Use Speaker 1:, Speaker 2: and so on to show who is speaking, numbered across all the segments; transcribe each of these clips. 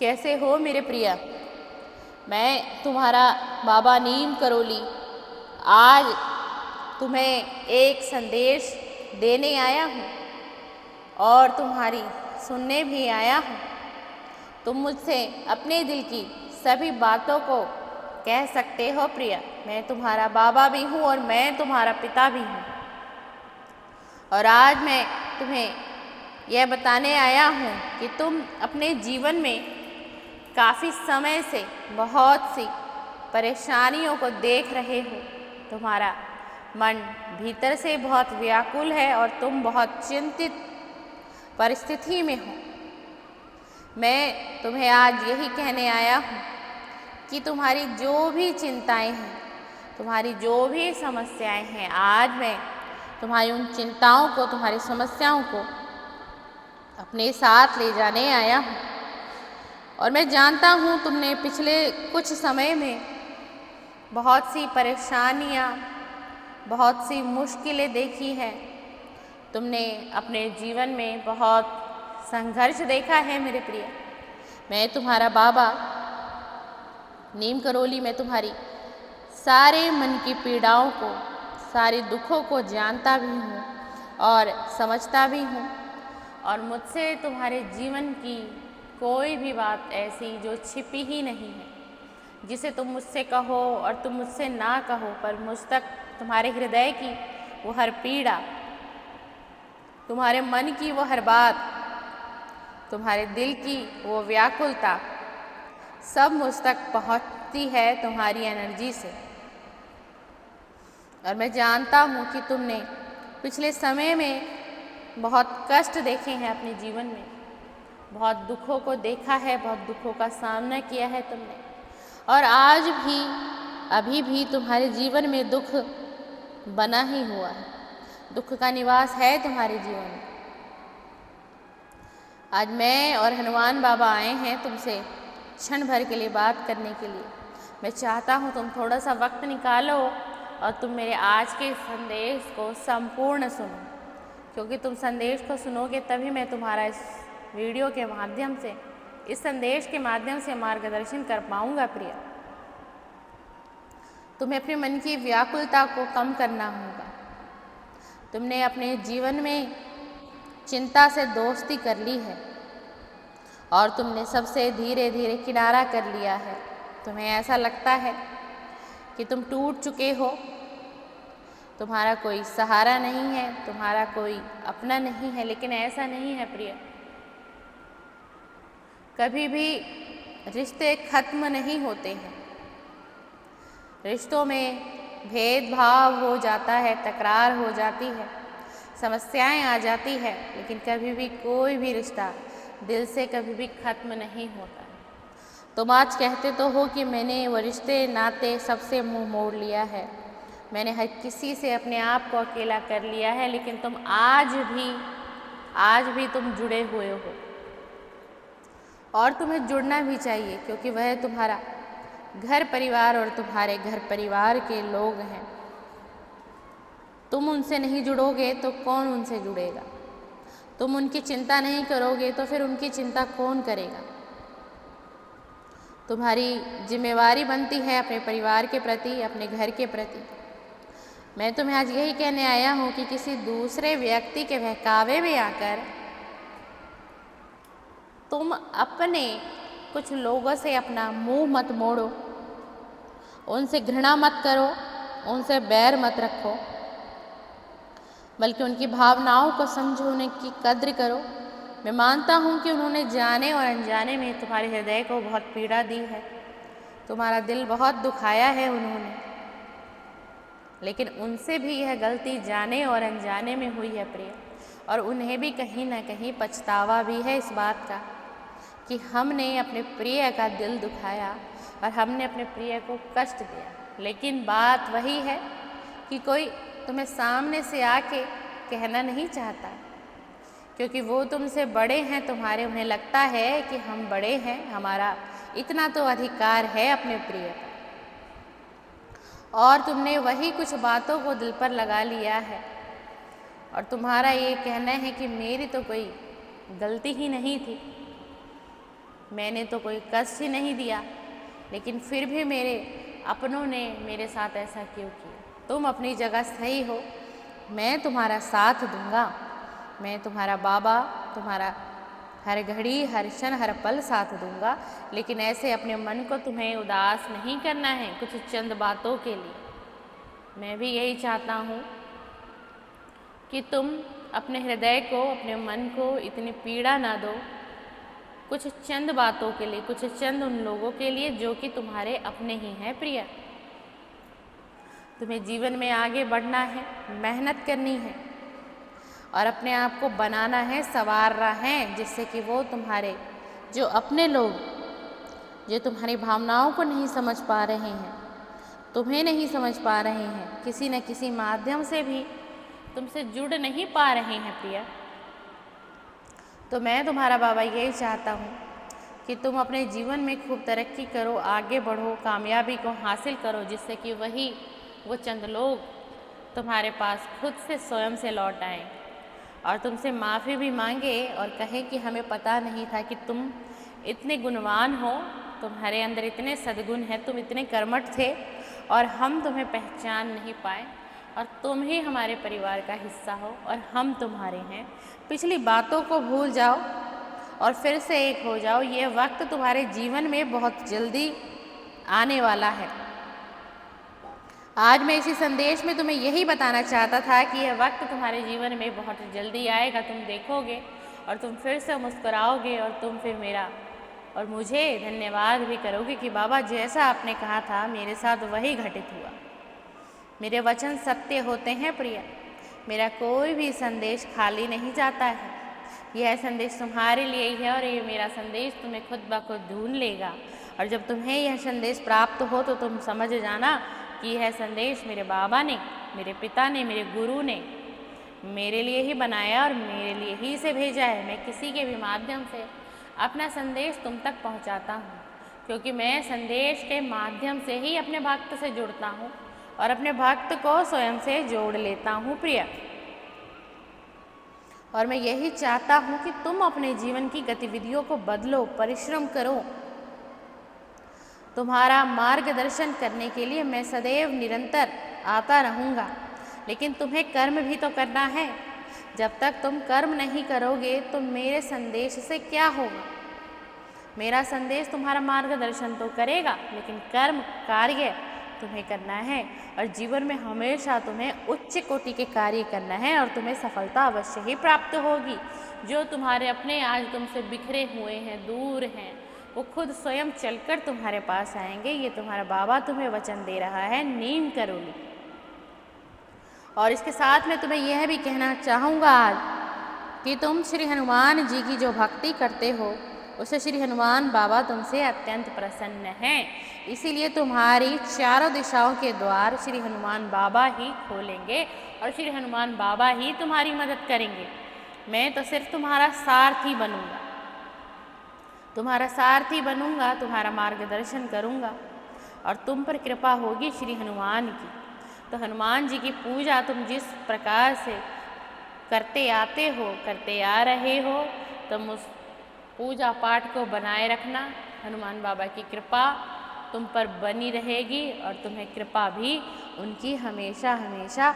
Speaker 1: कैसे हो मेरे प्रिया? मैं तुम्हारा बाबा नीम करोली आज तुम्हें एक संदेश देने आया हूँ और तुम्हारी सुनने भी आया हूँ। तुम मुझसे अपने दिल की सभी बातों को कह सकते हो प्रिया। मैं तुम्हारा बाबा भी हूँ और मैं तुम्हारा पिता भी हूँ। और आज मैं तुम्हें यह बताने आया हूँ कि तुम अपने जीवन में काफ़ी समय से बहुत सी परेशानियों को देख रहे हो। तुम्हारा मन भीतर से बहुत व्याकुल है और तुम बहुत चिंतित परिस्थिति में हो। मैं तुम्हें आज यही कहने आया हूँ कि तुम्हारी जो भी चिंताएं हैं, तुम्हारी जो भी समस्याएं हैं, आज मैं तुम्हारी उन चिंताओं को, तुम्हारी समस्याओं को अपने साथ ले जाने आया हूँ। और मैं जानता हूँ तुमने पिछले कुछ समय में बहुत सी परेशानियाँ, बहुत सी मुश्किलें देखी हैं। तुमने अपने जीवन में बहुत संघर्ष देखा है मेरे प्रिय। मैं तुम्हारा बाबा नीम करोली में तुम्हारी सारे मन की पीड़ाओं को, सारे दुखों को जानता भी हूँ और समझता भी हूँ। और मुझसे तुम्हारे जीवन की कोई भी बात ऐसी जो छिपी ही नहीं है, जिसे तुम मुझसे कहो और तुम मुझसे ना कहो, पर मुझ तक तुम्हारे हृदय की वो हर पीड़ा, तुम्हारे मन की वो हर बात, तुम्हारे दिल की वो व्याकुलता सब मुझ तक पहुँचती है तुम्हारी एनर्जी से। और मैं जानता हूँ कि तुमने पिछले समय में बहुत कष्ट देखे हैं अपने जीवन में, बहुत दुखों को देखा है, बहुत दुखों का सामना किया है तुमने। और आज भी, अभी भी तुम्हारे जीवन में दुख बना ही हुआ है, दुख का निवास है तुम्हारे जीवन में। आज मैं और हनुमान बाबा आए हैं तुमसे क्षण भर के लिए बात करने के लिए। मैं चाहता हूँ तुम थोड़ा सा वक्त निकालो और तुम मेरे आज के संदेश को संपूर्ण सुनो, क्योंकि तुम संदेश को सुनोगे तभी मैं तुम्हारा इस वीडियो के माध्यम से, इस संदेश के माध्यम से मार्गदर्शन कर पाऊँगा प्रिया। तुम्हें अपने मन की व्याकुलता को कम करना होगा। तुमने अपने जीवन में चिंता से दोस्ती कर ली है और तुमने सबसे धीरे धीरे किनारा कर लिया है। तुम्हें ऐसा लगता है कि तुम टूट चुके हो, तुम्हारा कोई सहारा नहीं है, तुम्हारा कोई अपना नहीं है, लेकिन ऐसा नहीं है प्रिय। कभी भी रिश्ते खत्म नहीं होते हैं। रिश्तों में भेदभाव हो जाता है, तकरार हो जाती है, समस्याएं आ जाती है, लेकिन कभी भी कोई भी रिश्ता दिल से कभी भी खत्म नहीं होता है। तुम आज कहते तो हो कि मैंने वो रिश्ते नाते सबसे मुंह मोड़ लिया है, मैंने हर किसी से अपने आप को अकेला कर लिया है, लेकिन तुम आज भी तुम जुड़े हुए हो और तुम्हें जुड़ना भी चाहिए, क्योंकि वह तुम्हारा घर परिवार और तुम्हारे घर परिवार के लोग हैं। तुम उनसे नहीं जुड़ोगे तो कौन उनसे जुड़ेगा? तुम उनकी चिंता नहीं करोगे तो फिर उनकी चिंता कौन करेगा? तुम्हारी जिम्मेवारी बनती है अपने परिवार के प्रति, अपने घर के प्रति। मैं तुम्हें आज यही कहने आया हूँ कि किसी दूसरे व्यक्ति के बहकावे में आकर तुम अपने कुछ लोगों से अपना मुंह मत मोड़ो, उनसे घृणा मत करो, उनसे बैर मत रखो, बल्कि उनकी भावनाओं को समझो, उनकी कद्र करो। मैं मानता हूँ कि उन्होंने जाने और अनजाने में तुम्हारे हृदय को बहुत पीड़ा दी है, तुम्हारा दिल बहुत दुखाया है उन्होंने, लेकिन उनसे भी यह गलती जाने और अनजाने में हुई है प्रिय। और उन्हें भी कहीं ना कहीं पछतावा भी है इस बात का कि हमने अपने प्रिय का दिल दुखाया और हमने अपने प्रिय को कष्ट दिया। लेकिन बात वही है कि कोई तुम्हें सामने से आके कहना नहीं चाहता, क्योंकि वो तुमसे बड़े हैं तुम्हारे, उन्हें लगता है कि हम बड़े हैं, हमारा इतना तो अधिकार है अपने प्रिय पर। और तुमने वही कुछ बातों को दिल पर लगा लिया है और तुम्हारा ये कहना है कि मेरी तो कोई गलती ही नहीं थी। मैंने तो कोई कष्ट ही नहीं दिया, लेकिन फिर भी मेरे अपनों ने मेरे साथ ऐसा क्यों किया? तुम अपनी जगह सही हो, मैं तुम्हारा साथ दूंगा, मैं तुम्हारा बाबा, तुम्हारा हर घड़ी हर क्षण हर पल साथ दूंगा। लेकिन ऐसे अपने मन को तुम्हें उदास नहीं करना है कुछ चंद बातों के लिए। मैं भी यही चाहता हूँ कि तुम अपने हृदय को, अपने मन को इतनी पीड़ा ना दो कुछ चंद बातों के लिए, कुछ चंद उन लोगों के लिए जो कि तुम्हारे अपने ही हैं प्रिय। तुम्हें जीवन में आगे बढ़ना है, मेहनत करनी है और अपने आप को बनाना है, संवारना है, जिससे कि वो तुम्हारे जो अपने लोग जो तुम्हारी भावनाओं को नहीं समझ पा रहे हैं, तुम्हें नहीं समझ पा रहे हैं, किसी न किसी माध्यम से भी तुमसे जुड़ नहीं पा रहे हैं प्रिया, तो मैं तुम्हारा बाबा यही चाहता हूँ कि तुम अपने जीवन में खूब तरक्की करो, आगे बढ़ो, कामयाबी को हासिल करो, जिससे कि वो चंद लोग तुम्हारे पास खुद से स्वयं से लौट आए और तुमसे माफ़ी भी मांगे और कहें कि हमें पता नहीं था कि तुम इतने गुणवान हो, तुम्हारे अंदर इतने सद्गुण हैं, तुम इतने कर्मठ थे और हम तुम्हें पहचान नहीं पाए और तुम ही हमारे परिवार का हिस्सा हो और हम तुम्हारे हैं। पिछली बातों को भूल जाओ और फिर से एक हो जाओ। ये वक्त तुम्हारे जीवन में बहुत जल्दी आने वाला है। आज मैं इसी संदेश में तुम्हें यही बताना चाहता था कि यह वक्त तुम्हारे जीवन में बहुत जल्दी आएगा, तुम देखोगे और तुम फिर से मुस्कुराओगे और तुम फिर मेरा और मुझे धन्यवाद भी करोगे कि बाबा जैसा आपने कहा था मेरे साथ वही घटित हुआ। मेरे वचन सत्य होते हैं प्रिय, मेरा कोई भी संदेश खाली नहीं जाता है। यह संदेश तुम्हारे लिए ही है और ये मेरा संदेश तुम्हें खुद ब खुद ढूंढ लेगा और जब तुम्हें यह संदेश प्राप्त हो तो तुम समझ जाना कि यह संदेश मेरे बाबा ने, मेरे पिता ने, मेरे गुरु ने मेरे लिए ही बनाया और मेरे लिए ही इसे भेजा है। मैं किसी के भी माध्यम से अपना संदेश तुम तक पहुंचाता हूं, क्योंकि मैं संदेश के माध्यम से ही अपने भक्त से जुड़ता हूं और अपने भक्त को स्वयं से जोड़ लेता हूं प्रिय। और मैं यही चाहता हूं कि तुम अपने जीवन की गतिविधियों को बदलो, परिश्रम करो। तुम्हारा मार्गदर्शन करने के लिए मैं सदैव निरंतर आता रहूँगा, लेकिन तुम्हें कर्म भी तो करना है। जब तक तुम कर्म नहीं करोगे तो मेरे संदेश से क्या होगा? मेरा संदेश तुम्हारा मार्गदर्शन तो करेगा, लेकिन कर्म कार्य तुम्हें करना है और जीवन में हमेशा तुम्हें उच्च कोटि के कार्य करना है और तुम्हें सफलता अवश्य ही प्राप्त होगी। जो तुम्हारे अपने आज तुमसे बिखरे हुए हैं, दूर हैं, वो खुद स्वयं चलकर तुम्हारे पास आएंगे। ये तुम्हारा बाबा तुम्हें वचन दे रहा है, नीम करोगी। और इसके साथ में तुम्हें यह भी कहना चाहूँगा आज कि तुम श्री हनुमान जी की जो भक्ति करते हो उससे श्री हनुमान बाबा तुमसे अत्यंत प्रसन्न हैं। इसीलिए तुम्हारी चारों दिशाओं के द्वार श्री हनुमान बाबा ही खोलेंगे और श्री हनुमान बाबा ही तुम्हारी मदद करेंगे। मैं तो सिर्फ तुम्हारा सारथी बनूंगा, तुम्हारा सारथी बनूंगा, तुम्हारा मार्गदर्शन करूंगा और तुम पर कृपा होगी श्री हनुमान की। तो हनुमान जी की पूजा तुम जिस प्रकार से करते आते हो, करते आ रहे हो, तुम उस पूजा पाठ को बनाए रखना। हनुमान बाबा की कृपा तुम पर बनी रहेगी और तुम्हें कृपा भी उनकी हमेशा हमेशा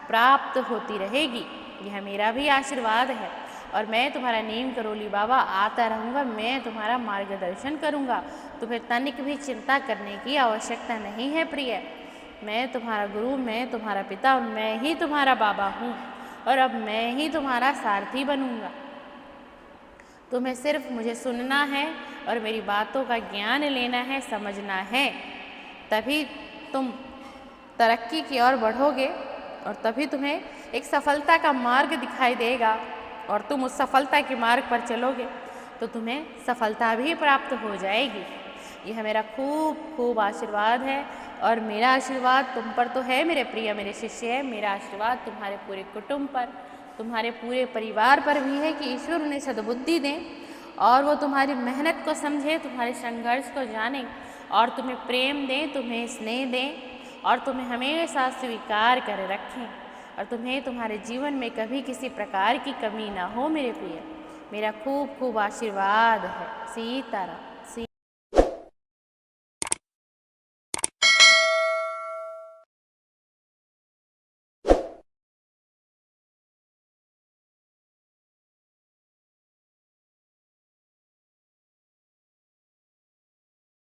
Speaker 1: प्राप्त होती रहेगी। यह मेरा भी आशीर्वाद है और मैं तुम्हारा नीम करोली बाबा आता रहूँगा, मैं तुम्हारा मार्गदर्शन करूँगा। तुम्हें तनिक भी चिंता करने की आवश्यकता नहीं है प्रिय। मैं तुम्हारा गुरु, मैं तुम्हारा पिता, मैं ही तुम्हारा बाबा हूँ और अब मैं ही तुम्हारा सारथी बनूँगा। तुम्हें सिर्फ मुझे सुनना है और मेरी बातों का ज्ञान लेना है, समझना है, तभी तुम तरक्की की ओर बढ़ोगे और तभी तुम्हें एक सफलता का मार्ग दिखाई देगा और तुम उस सफलता के मार्ग पर चलोगे तो तुम्हें सफलता भी प्राप्त हो जाएगी। यह मेरा खूब खूब आशीर्वाद है और मेरा आशीर्वाद तुम पर तो है मेरे प्रिय, मेरे शिष्य है। मेरा आशीर्वाद तुम्हारे पूरे कुटुंब पर, तुम्हारे पूरे परिवार पर भी है कि ईश्वर उन्हें सद्बुद्धि दें और वो तुम्हारी मेहनत को समझे, तुम्हारे संघर्ष को जाने और तुम्हें प्रेम दें, तुम्हें स्नेह दें और तुम्हें हमेशा स्वीकार कर रखें और तुम्हें तुम्हारे जीवन में कभी किसी प्रकार की कमी ना हो मेरे प्रिय। मेरा खूब खूब आशीर्वाद है। सीताराम।